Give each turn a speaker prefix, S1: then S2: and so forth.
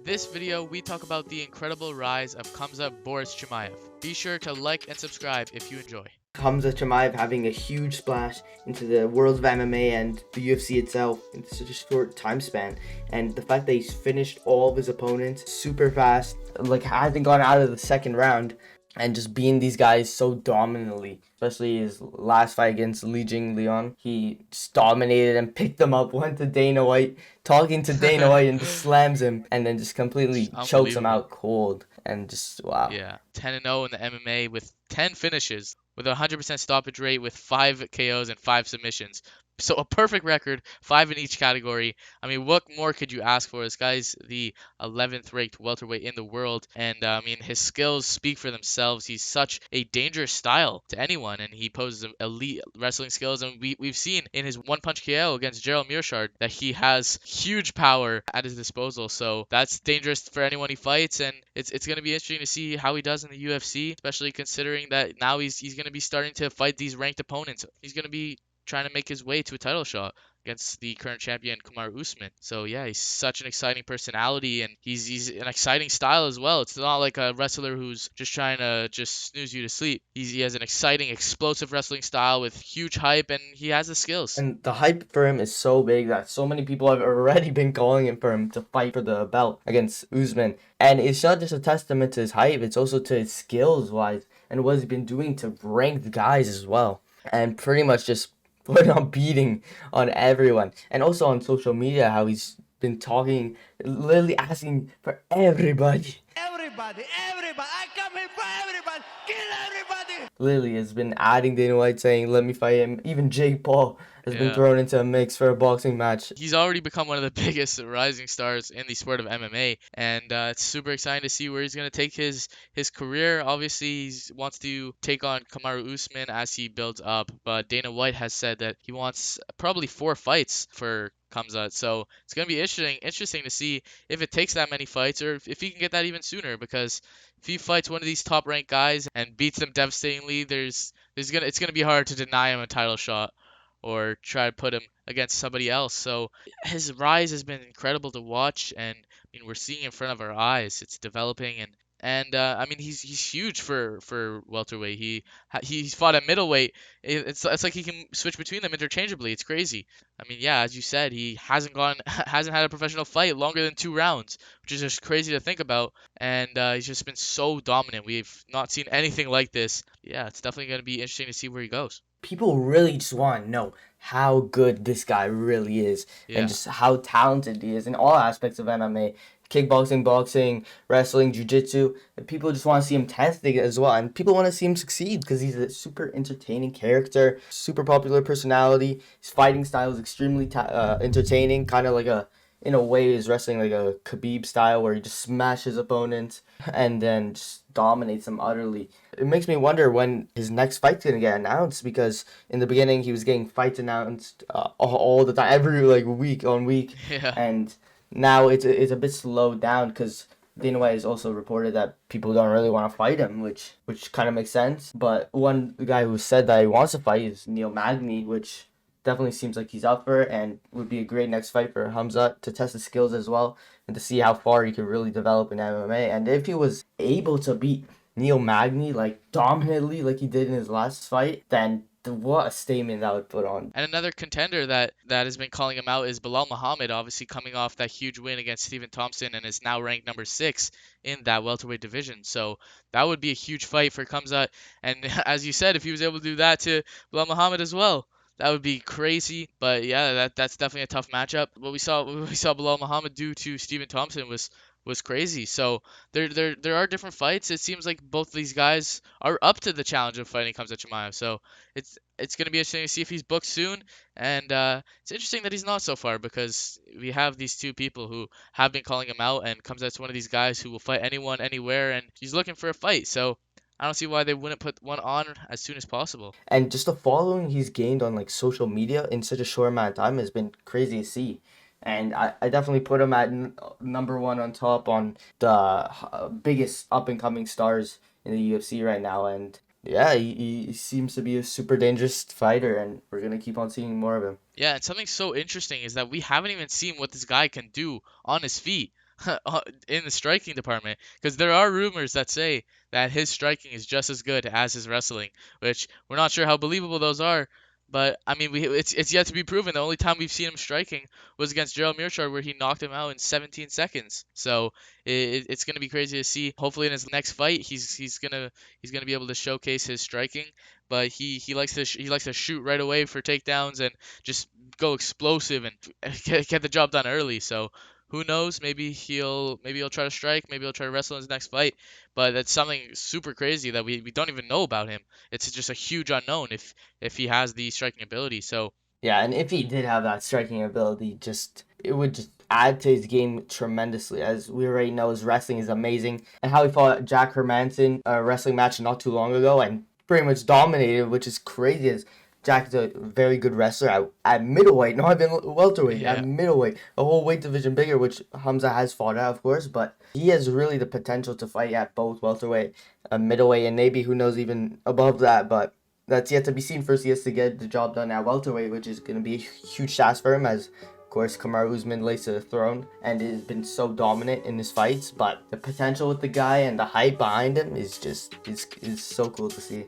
S1: this video, we talk about the incredible rise of Khamzat Borz Chimaev. Be sure to like and subscribe if you enjoy.
S2: Khamzat Chimaev having a huge splash into the world of MMA and the UFC itself in such a short time span. And the fact that he's finished all of his opponents super fast, like hasn't gone out of the second round, and just being these guys so dominantly, especially his last fight against Li Jingliang. He just dominated and picked him up, went to Dana White, talking to Dana White, and just slams him, and then just completely chokes him out cold. And just, wow.
S1: Yeah, 10-0 in the MMA with 10 finishes, with a 100% stoppage rate, with 5 KOs and 5 submissions. So a perfect record, 5 in each category. I mean, what more could you ask for? This guy's the 11th ranked welterweight in the world, and I mean, his skills speak for themselves. He's such a dangerous style to anyone, and he poses elite wrestling skills. And we've seen in his one-punch KO against Gerald Mearshart that he has huge power at his disposal. So that's dangerous for anyone he fights, and it's going to be interesting to see how he does in the UFC, especially considering that now he's going to be starting to fight these ranked opponents. He's going to be trying to make his way to a title shot against the current champion Kamaru Usman. So yeah, he's such an exciting personality, and he's an exciting style as well. It's not like a wrestler who's just trying to just snooze you to sleep. He has an exciting, explosive wrestling style with huge hype, and he has the skills.
S2: And the hype for him is so big that so many people have already been calling him for him to fight for the belt against Usman. And it's not just a testament to his hype, it's also to his skills wise and what he's been doing to ranked guys as well. And pretty much just put on beating on everyone. And also on social media, how he's been talking, literally asking for everybody.
S3: Everybody, I come here for everybody, kill everybody.
S2: Literally has been adding Dana White, saying, let me fight him. Even Jake Paul has been thrown into a mix for a boxing match.
S1: He's already become one of the biggest rising stars in the sport of MMA, and it's super exciting to see where he's going to take his career. Obviously, he wants to take on Kamaru Usman as he builds up, but Dana White has said that he wants probably 4 fights for Khamzat. So it's going to be interesting to see if it takes that many fights, or if he can get that even sooner, because if he fights one of these top ranked guys and beats them devastatingly, it's gonna be hard to deny him a title shot or try to put him against somebody else. So his rise has been incredible to watch, and I mean, we're seeing in front of our eyes. It's developing, and I mean, he's huge for welterweight. He's fought at middleweight. It's like he can switch between them interchangeably. It's crazy. I mean, yeah, as you said, he hasn't had a professional fight longer than 2 rounds, which is just crazy to think about. And he's just been so dominant. We've not seen anything like this. Yeah, it's definitely going to be interesting to see where he goes.
S2: People really just want to know how good this guy really is, and just how talented he is in all aspects of MMA. Kickboxing, boxing, wrestling, jiu-jitsu. People just want to see him testing as well, and people want to see him succeed because he's a super entertaining character, super popular personality. His fighting style is extremely entertaining, kind of like in a way, is wrestling like a Khabib style where he just smashes opponents and then just dominates them utterly. It makes me wonder when his next fight's gonna get announced, because in the beginning he was getting fights announced all the time, every week on week, and now it's a bit slowed down because Dana White has also reported that people don't really want to fight him, which kind of makes sense. But one guy who said that he wants to fight is Neil Magny, which definitely seems like he's up for it and would be a great next fight for Khamzat to test his skills as well and to see how far he could really develop in MMA. And if he was able to beat Neil Magny dominantly like he did in his last fight, then what a statement that would put on.
S1: And another contender that has been calling him out is Belal Muhammad, obviously coming off that huge win against Stephen Thompson and is now ranked number 6 in that welterweight division. So that would be a huge fight for Khamzat. And as you said, if he was able to do that to Belal Muhammad as well, that would be crazy. But yeah, that's definitely a tough matchup. What we saw Belal Muhammad do to Stephen Thompson was crazy. So there are different fights. It seems like both of these guys are up to the challenge of fighting Khamzat Chimaev. So it's going to be interesting to see if he's booked soon. And it's interesting that he's not so far, because we have these 2 people who have been calling him out, and Khamzat's one of these guys who will fight anyone, anywhere, and he's looking for a fight. So I don't see why they wouldn't put one on as soon as possible.
S2: And just the following he's gained on social media in such a short amount of time has been crazy to see. And I definitely put him at number 1 on top on the biggest up-and-coming stars in the UFC right now. And yeah, he seems to be a super dangerous fighter, and we're going to keep on seeing more of him.
S1: Yeah, and something so interesting is that we haven't even seen what this guy can do on his feet. in the striking department, because there are rumors that say that his striking is just as good as his wrestling, which we're not sure how believable those are. But I mean, it's yet to be proven. The only time we've seen him striking was against Gerald Mearshart, where he knocked him out in 17 seconds. So it's gonna be crazy to see. Hopefully, in his next fight, he's gonna be able to showcase his striking. But he likes to he likes to shoot right away for takedowns and just go explosive and get the job done early. So who knows? Maybe he'll try to strike. Maybe he'll try to wrestle in his next fight. But that's something super crazy that we don't even know about him. It's just a huge unknown if he has the striking ability. So
S2: Yeah, and if he did have that striking ability, just it would just add to his game tremendously. As we already know, his wrestling is amazing, and how he fought Jack Hermanson a wrestling match not too long ago and pretty much dominated, which is crazy. As Jack is a very good wrestler at middleweight, not even welterweight,
S1: yeah,
S2: at middleweight, a whole weight division bigger, which Hamza has fought at, of course, but he has really the potential to fight at both welterweight, middleweight, and maybe who knows even above that, but that's yet to be seen. First, he has to get the job done at welterweight, which is going to be a huge task for him, as, of course, Kamaru Usman lays to the throne and has been so dominant in his fights. But the potential with the guy and the hype behind him is just is so cool to see.